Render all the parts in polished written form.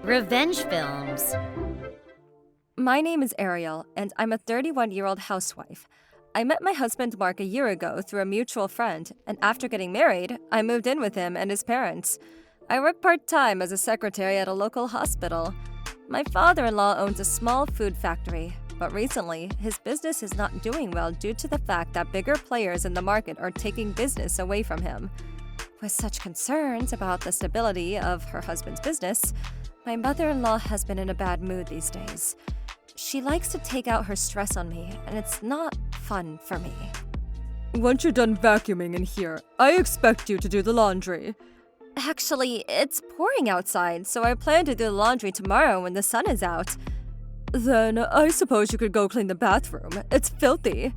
Revenge films. My name is Ariel, and I'm a 31-year-old housewife. I met my husband Mark a year ago through a mutual friend, and after getting married, I moved in with him and his parents. I work part-time as a secretary at a local hospital. My father-in-law owns a small food factory, but recently, his business is not doing well due to the fact that bigger players in the market are taking business away from him. With such concerns about the stability of her husband's business, my mother-in-law has been in a bad mood these days. She likes to take out her stress on me, and it's not fun for me. Once you're done vacuuming in here, I expect you to do the laundry. Actually, it's pouring outside, so I plan to do the laundry tomorrow when the sun is out. Then I suppose you could go clean the bathroom. It's filthy.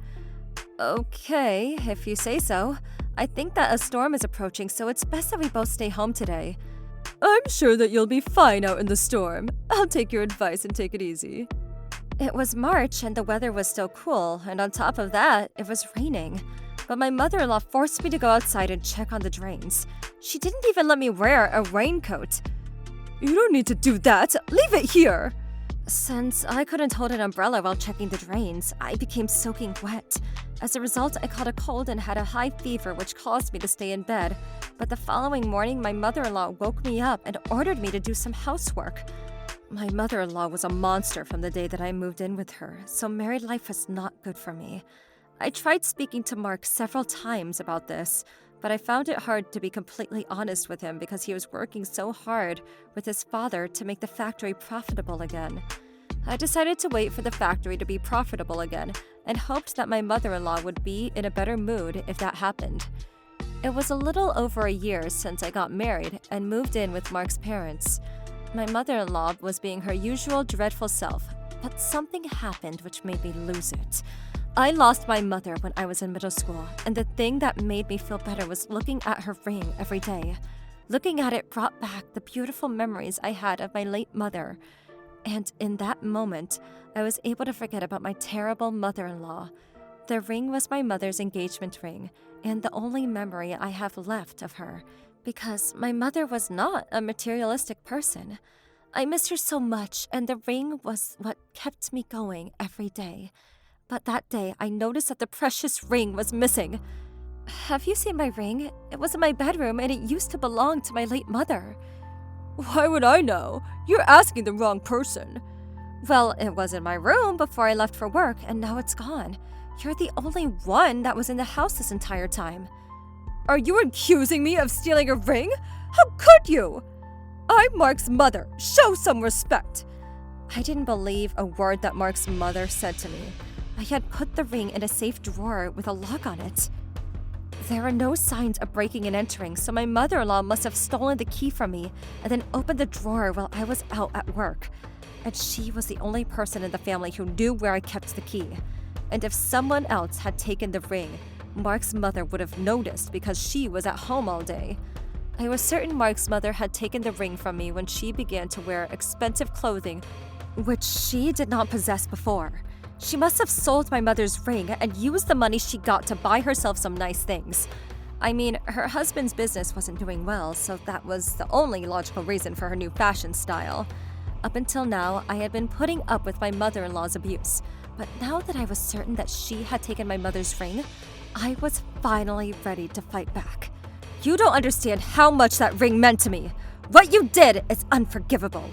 Okay, if you say so. I think that a storm is approaching, so it's best that we both stay home today. I'm sure that you'll be fine out in the storm. I'll take your advice and take it easy. It was March and the weather was still cool, and on top of that, it was raining. But my mother-in-law forced me to go outside and check on the drains. She didn't even let me wear a raincoat. You don't need to do that. Leave it here. Since I couldn't hold an umbrella while checking the drains, I became soaking wet. As a result, I caught a cold and had a high fever, which caused me to stay in bed. But the following morning, my mother-in-law woke me up and ordered me to do some housework. My mother-in-law was a monster from the day that I moved in with her, so married life was not good for me. I tried speaking to Mark several times about this, but I found it hard to be completely honest with him because he was working so hard with his father to make the factory profitable again. I decided to wait for the factory to be profitable again and hoped that my mother-in-law would be in a better mood if that happened. It was a little over a year since I got married and moved in with Mark's parents. My mother-in-law was being her usual dreadful self, but something happened which made me lose it. I lost my mother when I was in middle school, and the thing that made me feel better was looking at her ring every day. Looking at it brought back the beautiful memories I had of my late mother. And in that moment, I was able to forget about my terrible mother-in-law. The ring was my mother's engagement ring, and the only memory I have left of her, because my mother was not a materialistic person. I missed her so much, and the ring was what kept me going every day. But that day, I noticed that the precious ring was missing. Have you seen my ring? It was in my bedroom, and it used to belong to my late mother. Why would I know? You're asking the wrong person. Well, it was in my room before I left for work, and now it's gone. You're the only one that was in the house this entire time. Are you accusing me of stealing a ring? How could you? I'm Mark's mother. Show some respect. I didn't believe a word that Mark's mother said to me. I had put the ring in a safe drawer with a lock on it. There were no signs of breaking and entering, so my mother-in-law must have stolen the key from me and then opened the drawer while I was out at work. And she was the only person in the family who knew where I kept the key. And if someone else had taken the ring, Mark's mother would have noticed because she was at home all day. I was certain Mark's mother had taken the ring from me when she began to wear expensive clothing, which she did not possess before. She must have sold my mother's ring and used the money she got to buy herself some nice things. I mean, her husband's business wasn't doing well, so that was the only logical reason for her new fashion style. Up until now, I had been putting up with my mother-in-law's abuse, but now that I was certain that she had taken my mother's ring, I was finally ready to fight back. You don't understand how much that ring meant to me. What you did is unforgivable.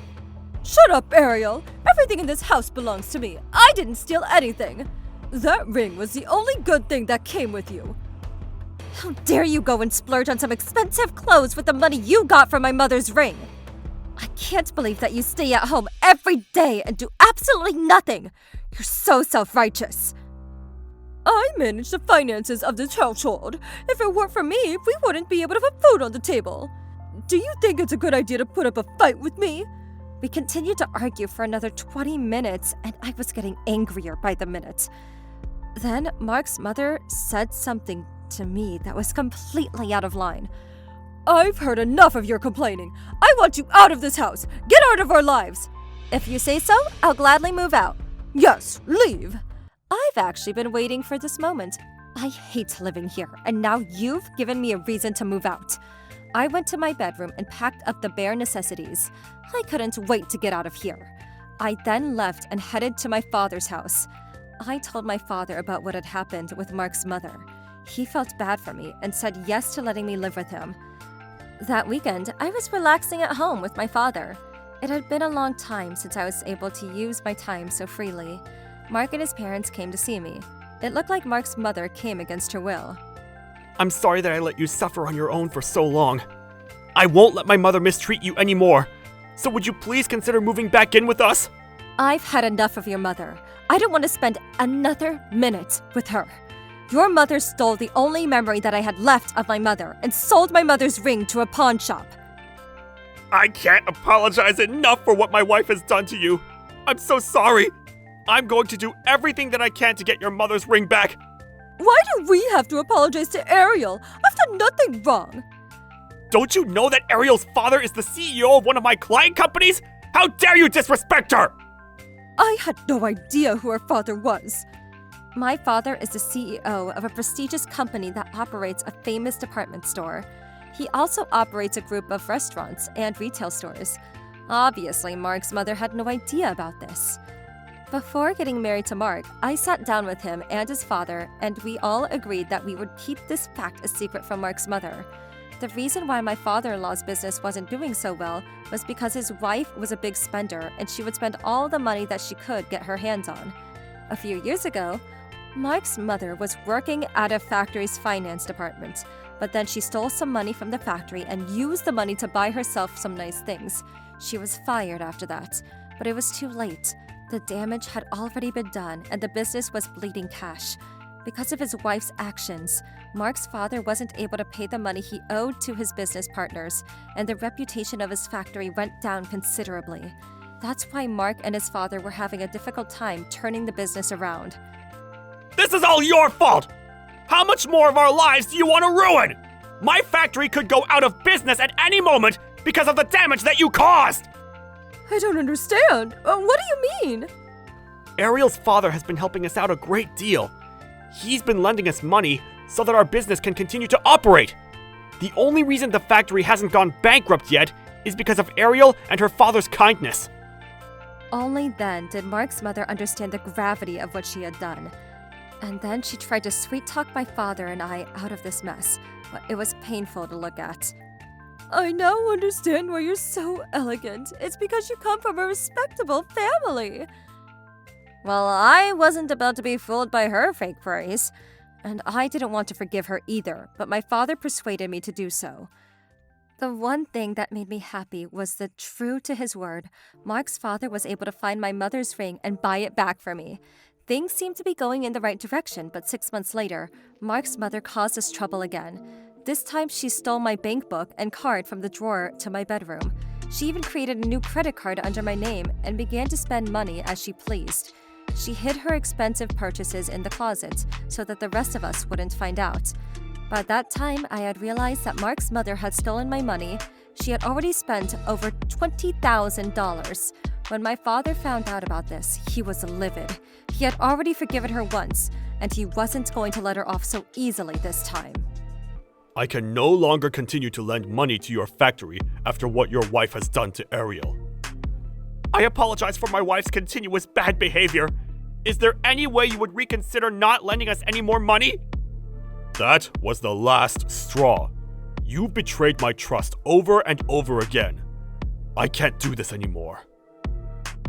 Shut up, Ariel. Everything in this house belongs to me. I didn't steal anything. That ring was the only good thing that came with you. How dare you go and splurge on some expensive clothes with the money you got from my mother's ring? I can't believe that you stay at home every day and do absolutely nothing. You're so self-righteous. I manage the finances of this household. If it weren't for me, we wouldn't be able to put food on the table. Do you think it's a good idea to put up a fight with me? We continued to argue for another 20 minutes, and I was getting angrier by the minute. Then Mark's mother said something to me that was completely out of line. I've heard enough of your complaining. I want you out of this house. Get out of our lives. If you say so, I'll gladly move out. Yes, leave. I've actually been waiting for this moment. I hate living here, and now you've given me a reason to move out. I went to my bedroom and packed up the bare necessities. I couldn't wait to get out of here. I then left and headed to my father's house. I told my father about what had happened with Mark's mother. He felt bad for me and said yes to letting me live with him. That weekend, I was relaxing at home with my father. It had been a long time since I was able to use my time so freely. Mark and his parents came to see me. It looked like Mark's mother came against her will. I'm sorry that I let you suffer on your own for so long. I won't let my mother mistreat you anymore. So would you please consider moving back in with us? I've had enough of your mother. I don't want to spend another minute with her. Your mother stole the only memory that I had left of my mother and sold my mother's ring to a pawn shop. I can't apologize enough for what my wife has done to you. I'm so sorry. I'm going to do everything that I can to get your mother's ring back. Why do we have to apologize to Ariel? I've done nothing wrong. Don't you know that Ariel's father is the CEO of one of my client companies? How dare you disrespect her? I had no idea who her father was. My father is the CEO of a prestigious company that operates a famous department store. He also operates a group of restaurants and retail stores. Obviously, Mark's mother had no idea about this. Before getting married to Mark, I sat down with him and his father, and we all agreed that we would keep this fact a secret from Mark's mother. The reason why my father-in-law's business wasn't doing so well was because his wife was a big spender and she would spend all the money that she could get her hands on. A few years ago, Mark's mother was working at a factory's finance department, but then she stole some money from the factory and used the money to buy herself some nice things. She was fired after that, but it was too late. The damage had already been done and the business was bleeding cash. Because of his wife's actions, Mark's father wasn't able to pay the money he owed to his business partners, and the reputation of his factory went down considerably. That's why Mark and his father were having a difficult time turning the business around. This is all your fault! How much more of our lives do you want to ruin? My factory could go out of business at any moment because of the damage that you caused! I don't understand. What do you mean? Ariel's father has been helping us out a great deal. He's been lending us money so that our business can continue to operate. The only reason the factory hasn't gone bankrupt yet is because of Ariel and her father's kindness. Only then did Mark's mother understand the gravity of what she had done. And then she tried to sweet-talk my father and I out of this mess, but it was painful to look at. I now understand why you're so elegant. It's because you come from a respectable family. Well, I wasn't about to be fooled by her fake praise, and I didn't want to forgive her either, but my father persuaded me to do so. The one thing that made me happy was that, true to his word, Mark's father was able to find my mother's ring and buy it back for me. Things seemed to be going in the right direction, but 6 months later, Mark's mother caused us trouble again. This time, she stole my bank book and card from the drawer to my bedroom. She even created a new credit card under my name and began to spend money as she pleased. She hid her expensive purchases in the closet so that the rest of us wouldn't find out. By that time, I had realized that Mark's mother had stolen my money. She had already spent over $20,000. When my father found out about this, he was livid. He had already forgiven her once, and he wasn't going to let her off so easily this time. I can no longer continue to lend money to your factory after what your wife has done to Ariel. I apologize for my wife's continuous bad behavior. Is there any way you would reconsider not lending us any more money? That was the last straw. You've betrayed my trust over and over again. I can't do this anymore.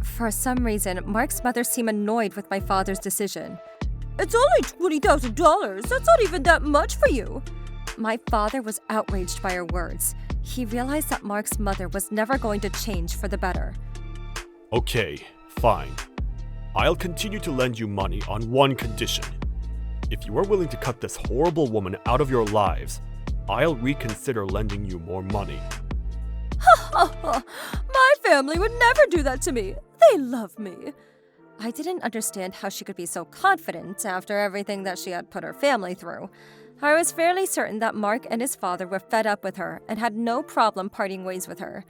For some reason, Mark's mother seemed annoyed with my father's decision. It's only $20,000. That's not even that much for you. My father was outraged by her words. He realized that Mark's mother was never going to change for the better. Okay, fine. I'll continue to lend you money on one condition. If you are willing to cut this horrible woman out of your lives, I'll reconsider lending you more money. My family would never do that to me. They love me. I didn't understand how she could be so confident after everything that she had put her family through. I was fairly certain that Mark and his father were fed up with her and had no problem parting ways with her.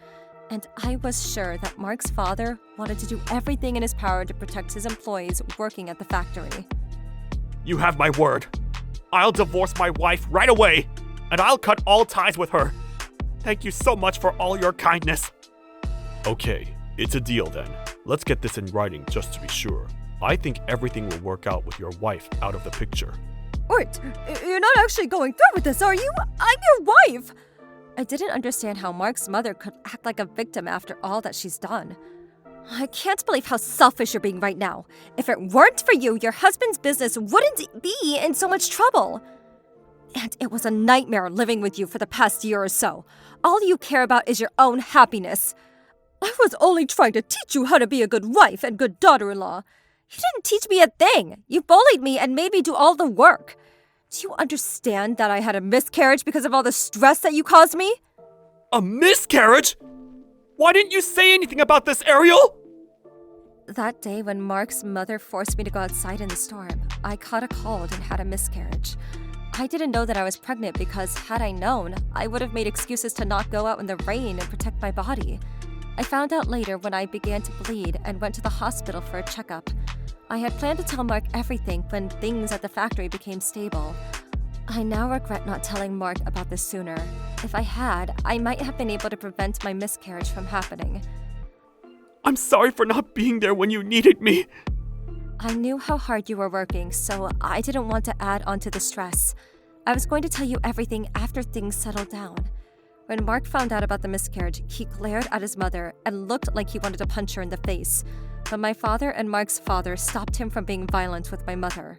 And I was sure that Mark's father wanted to do everything in his power to protect his employees working at the factory. You have my word. I'll divorce my wife right away, and I'll cut all ties with her. Thank you so much for all your kindness. Okay, it's a deal then. Let's get this in writing just to be sure. I think everything will work out with your wife out of the picture. Wait, you're not actually going through with this, are you? I'm your wife! I didn't understand how Mark's mother could act like a victim after all that she's done. I can't believe how selfish you're being right now. If it weren't for you, your husband's business wouldn't be in so much trouble. And it was a nightmare living with you for the past year or so. All you care about is your own happiness. I was only trying to teach you how to be a good wife and good daughter-in-law. You didn't teach me a thing. You bullied me and made me do all the work. Do you understand that I had a miscarriage because of all the stress that you caused me? A miscarriage? Why didn't you say anything about this, Ariel? That day when Mark's mother forced me to go outside in the storm, I caught a cold and had a miscarriage. I didn't know that I was pregnant because, had I known, I would have made excuses to not go out in the rain and protect my body. I found out later when I began to bleed and went to the hospital for a checkup. I had planned to tell Mark everything when things at the factory became stable. I now regret not telling Mark about this sooner. If I had, I might have been able to prevent my miscarriage from happening. I'm sorry for not being there when you needed me. I knew how hard you were working, so I didn't want to add on to the stress. I was going to tell you everything after things settled down. When Mark found out about the miscarriage, he glared at his mother and looked like he wanted to punch her in the face. But my father and Mark's father stopped him from being violent with my mother.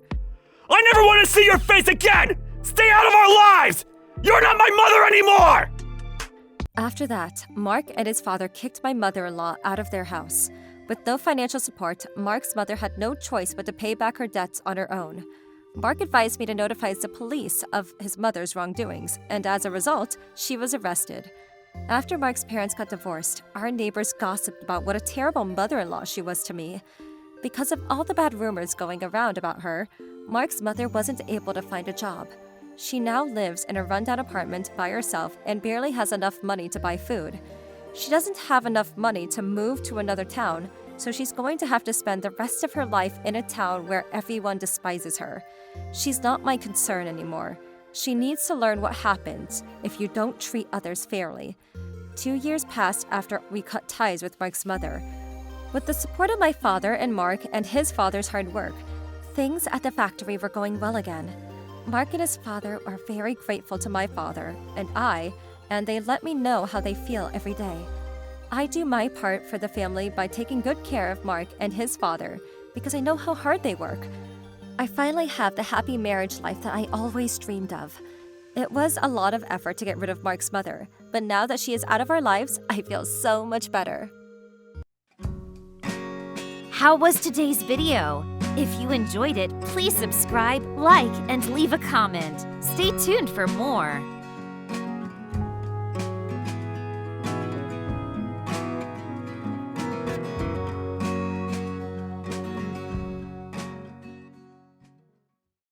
I never want to see your face again! Stay out of our lives! You're not my mother anymore! After that, Mark and his father kicked my mother-in-law out of their house. With no financial support, Mark's mother had no choice but to pay back her debts on her own. Mark advised me to notify the police of his mother's wrongdoings, and as a result, she was arrested. After Mark's parents got divorced, our neighbors gossiped about what a terrible mother-in-law she was to me. Because of all the bad rumors going around about her, Mark's mother wasn't able to find a job. She now lives in a rundown apartment by herself and barely has enough money to buy food. She doesn't have enough money to move to another town, so she's going to have to spend the rest of her life in a town where everyone despises her. She's not my concern anymore. She needs to learn what happens if you don't treat others fairly. 2 years passed after we cut ties with Mark's mother. With the support of my father and Mark and his father's hard work, things at the factory were going well again. Mark and his father are very grateful to my father and they let me know how they feel every day. I do my part for the family by taking good care of Mark and his father because I know how hard they work. I finally have the happy marriage life that I always dreamed of. It was a lot of effort to get rid of Mark's mother, but now that she is out of our lives, I feel so much better. How was today's video? If you enjoyed it, please subscribe, like, and leave a comment. Stay tuned for more.